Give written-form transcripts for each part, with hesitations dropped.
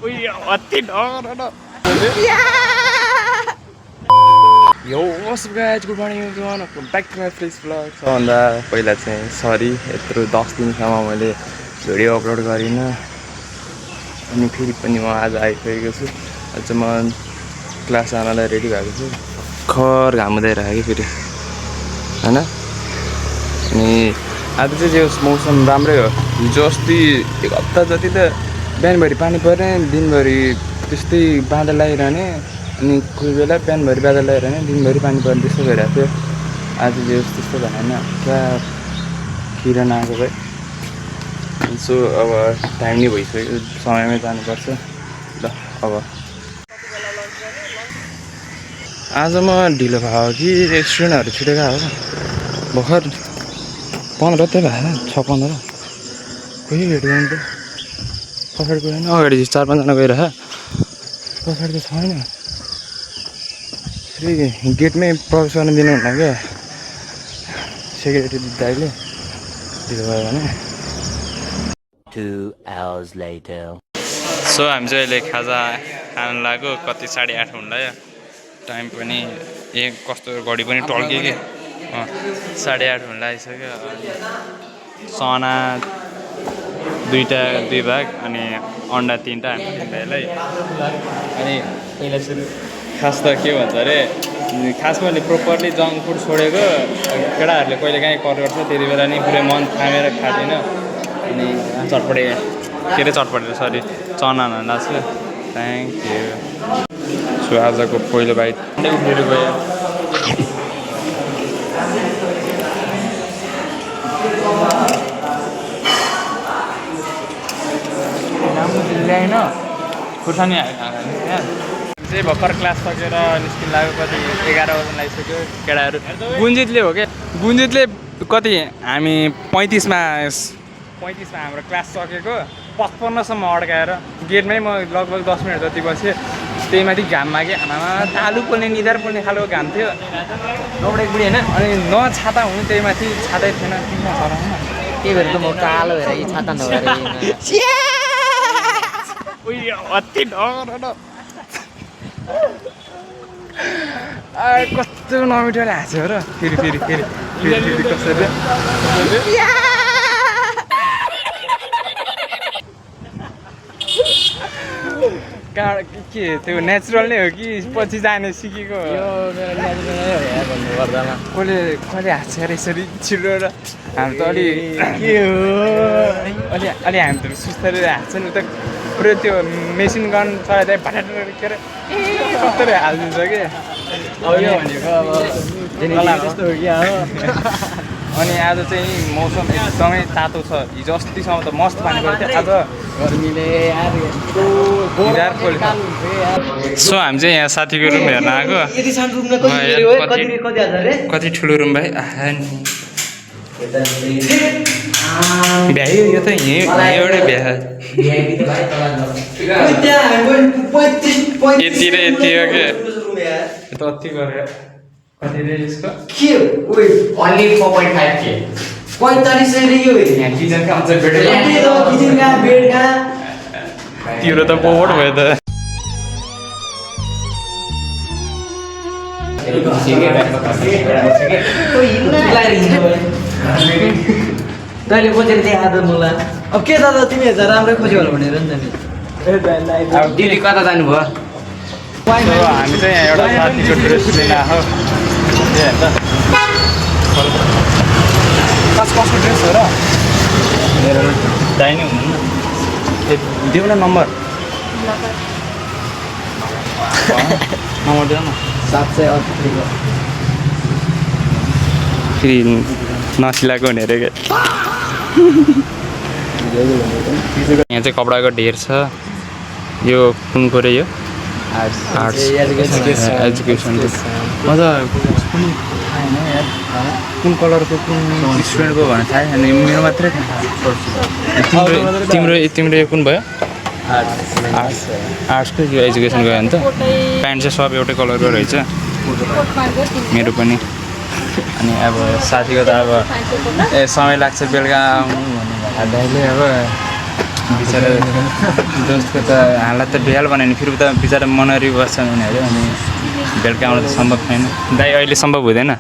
अति डर न यो what's guys good morning everyone welcome back to my fresh vlog. सबभन्दा पहिला चाहिँ सरी यत्रो 10 दिनसम्म मैले भिडियो अपलोड गरिनँ अनि फेरि पनि म आज आइसकेको छु। आज म क्लास जानलाई रेडी भएको छु। खर घाम हुँदै रह्यो कि फेरि होइन। अनि आज चाहिँ यो मौसम राम्रै हो। हिजो अस्ति एक हप्ता जति त बिहानभरि पानी पर्ने दिनभरि त्यस्तै बादल आइरहने अनि कोही बेला बिहानभरि बादल आइरहने दिनभरि पानी पर्ने त्यस्तो भइरहेको थियो। आज चाहिँ त्यस्तो भएन पुरा किरण आएको भए। सो अब टाइम नै भइसक्यो समयमै जानुपर्छ ल। अब आज म ढिलो भयो कि स्टुडेन्टहरू छिटो गएको हो। भर्खर 15 त भएन 6-15 कोही भेट गर्नु त पछाडि गएन। अगाडि 4-5 जना गइरह पछाडि त छैन। फेरि गेटमै प्रवेश गर्न दिनुहुन्न क्या सेक्युरिटी दाइले ढिलो भयो भने। 2 hours later. सो हामी चाहिँ अहिले खाजा खान लाग्यो। कति 8:30 हुन लाग्यो। टाइम पनि कस्तो घडी पनि टल्क्यो कि 8:30 हुन लागिसक्यो। सना 2 भाग अनि अन्डा 3टा त्यसलाई। अनि पहिला सुरु खास त के भन्छ अरे खास मैले प्रोपरली जङ्क फुड छोडेको केटाहरूले कहिले काहीँ कर गर्छ त्यति बेला नि पुरै मन थामेर खाँदैन। अनि चटपटे के अरे चटपटे सरी चना लाग्छ। Thank you. सो आजको पहिलो बाइट उफ्रेर गयो। ल्याएन खुर्सानी चाहिँ भर्खर क्लास सकेर निस्किन लाग्यो। कति 11 बजी लागिसक्यो। केटाहरू गुन्जितले हो क्या गुन्जितले कति हामी 35मा हाम्रो क्लास सकेको 55सम्म अड्काएर गेटमै म लगभग 10 मिनट जति बसेँ। त्यही माथि घाममा कि आमामा तालु पोल्ने निधार पोल्ने खालको घाम थियो दौडेको बुढी होइन। अनि नछाता हुनु त्यही माथि छातै थिएन त्यही भएर त म कालो भएर छाता नभएर अति डर न कस्तो नमिठोले हाँस्यो र। फेरि कसरी के त्यो नेचुरल नै हो कि पछि जाने सिकेको कसले हाँस्छ अरे यसरी छिटो र। हामी त अलि हामी त सुस्तरी हाँस्छ नि त पुरै त्यो मेसिन गन चलाइदिए भटाट के अरे कस्तो हालिदिन्छ कि अनि आज चाहिँ मौसम एकदमै तातो छ। हिजो अस्तिसम्म त मस्त पानी पर्थ्यो आज गर्मीले सो हामी चाहिँ यहाँ साथीको रुम हेर्न आएको। कति ठुलो रुम भाइ भ्यायो यो त यहीँबाटै भ्या यति र यति हो क्या कति गरेर कति रे यसको के ओन्ली 4.5K 4500 यहाँ किचनका हुन्छ किचनका बेडका तिम्रो त पोपट भयो त। तैँले खोजेर त्यहाँ आदर मलाई अब के दादा तिमी राम्रै खोज्यो होला भनेर नि त नि दिल्ली कता जानुभयो। हामी चाहिँ यहाँ एउटा साथीको ड्रेस लिन आएको। कसको ड्रेस हो र मेरो दाइनै हुनुहुन्न देऊ न नम्बर देऊ न 780 फेरि नसिलाएको हुने अरे क्या। यहाँ चाहिँ कपडाको ढेर छ। यो कुनको रे यो आर्ट्स एजुकेसनको मजा कुन थाहा यार कुन कलरको कुन स्टुडेन्टको भनेर थाहा छैन। मेरो मात्रै थाहा। तिम्रो यो कुन भयो आर्ट्सको यो एजुकेसन गयो भने त प्यान्ट चाहिँ सब एउटै कलरको रहेछ मेरो पनि। अनि अब साथीको त अब समय लाग्छ बेलुका आउनु भन्नु दाइले अब बिचरा दोस्तको त हालत त बेहाल बनायो नि फेरि उता बिचरा मनरी बस्छ उनीहरू अनि बेलुका आउनु त सम्भव छैन दाइ अहिले सम्भव हुँदैन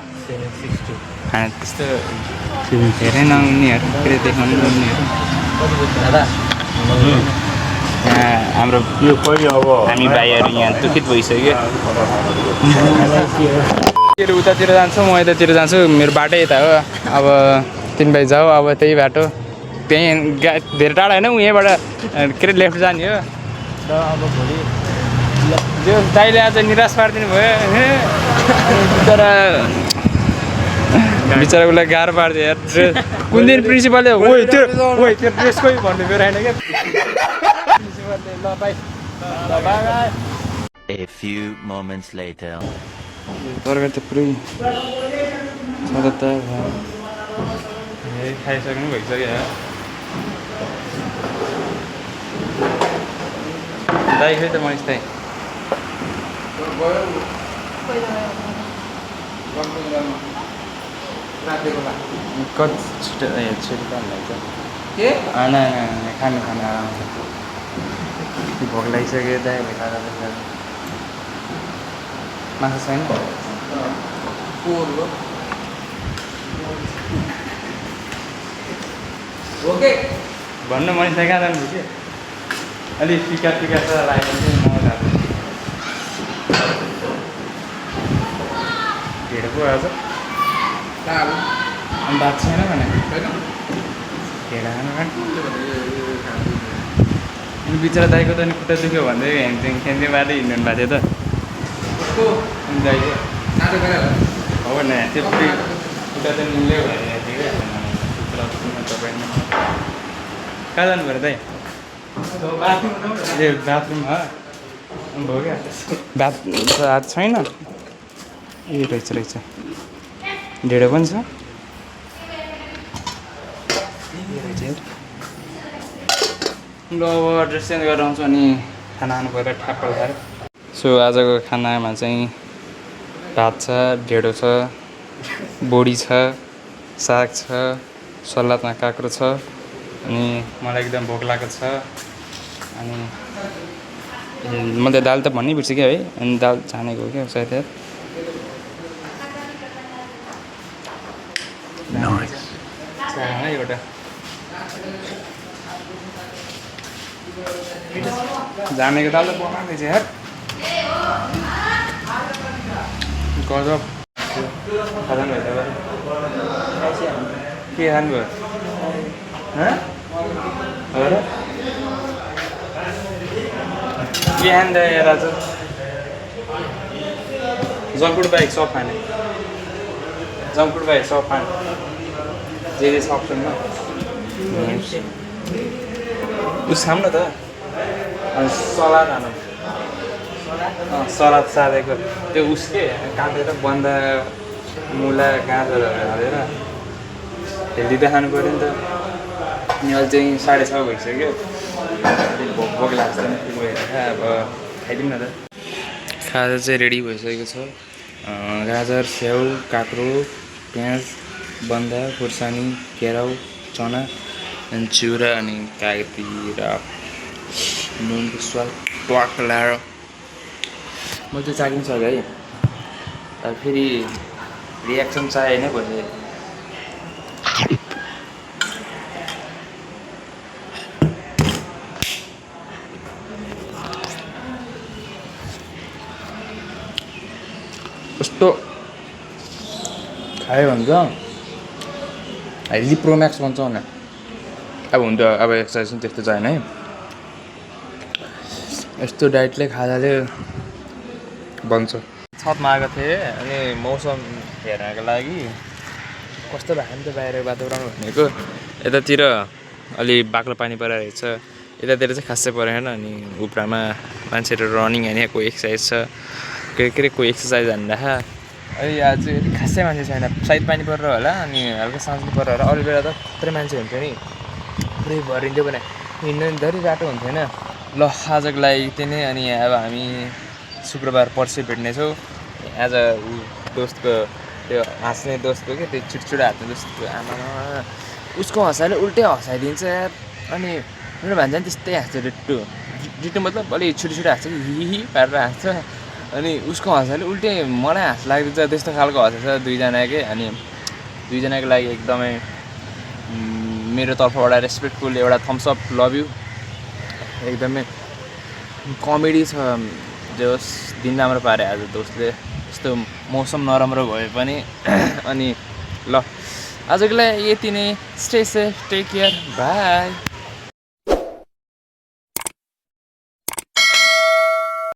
त्यस्तो धेरै नहुनेहरू फेरि देखाउनु नहुनेहरू यहाँ हाम्रो हामी भाइहरू यहाँ दुखित भइसक्यो उतातिर जान्छु म यतातिर जान्छु मेरो बाटो यता हो अब तिमी भाइ जाऊ अब त्यही बाटो त्यहीँ धेरै टाढा होइन यहीँबाट के अरे लेफ्ट जाने हो र अब भोलि त्यो दाइले आज निराश पारिदिनु भयो बिचरा उसलाई गाह्रो पारिदियो यार कुन दिन प्रिन्सिपलले त्यो ड्रेस कोही भन्नु मेरो होइन क्या प्रिन्सिपलले ल by A few moments later. तरकारी त पुरै सधैँ त खाइसक्नु भइसक्यो दाइ खै त मनिष दाइ कति छिटो छिटो खानु लाग्छ के खानु भोक लागिसक्यो दाइ खाँदा माछा छैन भन्नु मैले चाहिँ कहाँ जानु कि अलिक टिका छ लागेको चाहिँ म ढेँडो पो आज अनि भात छैन भने ढेँडो खानु बिचरा दाइको त अनि खुट्टा दुख्यो भन्दै ह्याङस्याङ खेल्दै बाँदै हिँड्नु भएको थियो त दाइको हो न त्यो पुरै खुट्टा त निल्यो भने तपाईँ कहाँ जानु पऱ्यो दाइ ए बाथरुम भयो क्या बाथ हात छैन ए रहेछ ढेँडो पनि छ ल अब ड्रेस चेन्ज गरेर आउँछु अनि खाना खानु पऱ्यो ठ्याप्प खाएर सो आजको खानामा चाहिँ भात छ ढेँडो छ बोडी छ साग छ सलादमा काँक्रो छ अनि मलाई एकदम भोक लागेको छ अनि मैले दाल त भन्नै बिर्सेँ क्या है अनि दाल छानेको हो क्या सायद एउटा जानेको दाल त बनाउँदैछ यार गजब खानु भयो के खानुभयो के खाँदा यार आज जङ्क बाहेक सब खाने जङ्क बाहेक सब खाने जे सक्छ नि उस खाऊँ न त अनि सलाद हानु सलाद सादेको त्यो उसके काटेर बन्दा मुला गाजरहरू हालेर हेल्दी त खानु पऱ्यो नि त अनि अहिले चाहिँ 6:30 भइसक्यो अलिक भोक लाग्छ नि गएर अब खाइदिउँ न त खाजा चाहिँ रेडी भइसकेको छ गाजर स्याउ काँक्रो प्याज बन्दा खुर्सानी केराउ चना अनि चिउरा अनि कागती र नुनको स्वाद ट्वाक लाएर मैले चाहिँ चाख्नु सक्यो है अब फेरि रियाक्सन चाहे नै भइसक्यो कस्तो खायो भने त हेल्दी प्रोम्याक्स भन्छ भने अब हुन त अब एक्सर्साइज पनि त्यस्तो छैन है यस्तो डाइटले खाजाले बन्छ छतमा आएको थिएँ अनि मौसम हेर्नको लागि कस्तो भयो नि त बाहिरको वातावरण भनेको यतातिर अलि बाक्लो पानी परिरहेको छ यतातिर चाहिँ खासै परेन अनि उप्रामा मान्छेहरू रनिङ होइन कोही एक्सर्साइज छ के कोही एक्सर्साइज हान्दा अहिले आज चाहिँ खासै मान्छे छैन सायद पानी परेर होला अनि हल्का साँझ परेर होला अरू बेला त खत्रै मान्छे हुन्थ्यो नि पुरै भरिन्थ्यो भने हिँड्नु धेरै बाटो हुन्थेन ल आजको लागि त्यही नै अनि अब हामी शुक्रबार पर्सि भेट्नेछौँ आज दोस्तको त्यो हाँस्ने दोस्तको के त्यो छिटछिटो हाँस्ने दोस्तको आमामा उसको हँसाइले उल्टै हँसाइदिन्छ यार अनि मेरो भान्जा पनि त्यस्तै हाँस्छ डिट्टो डिट्टो मतलब अलिक छिटो छिटो हाँस्छ कि हि पारेर हाँस्छ अनि उसको हँसाले उल्टै मलाई हाँस लाग्दैछ त्यस्तो खालको हँसाछ दुईजनाकै अनि दुईजनाको लागि एकदमै मेरो तर्फबाट रेस्पेक्टफुल एउटा थम्सअप लभ यु एकदमै कमेडी छ जे होस् दिन राम्रो पारे आज दोस्तले यस्तो मौसम नराम्रो भए पनि अनि ल आजको लागि यति नै stay safe take care by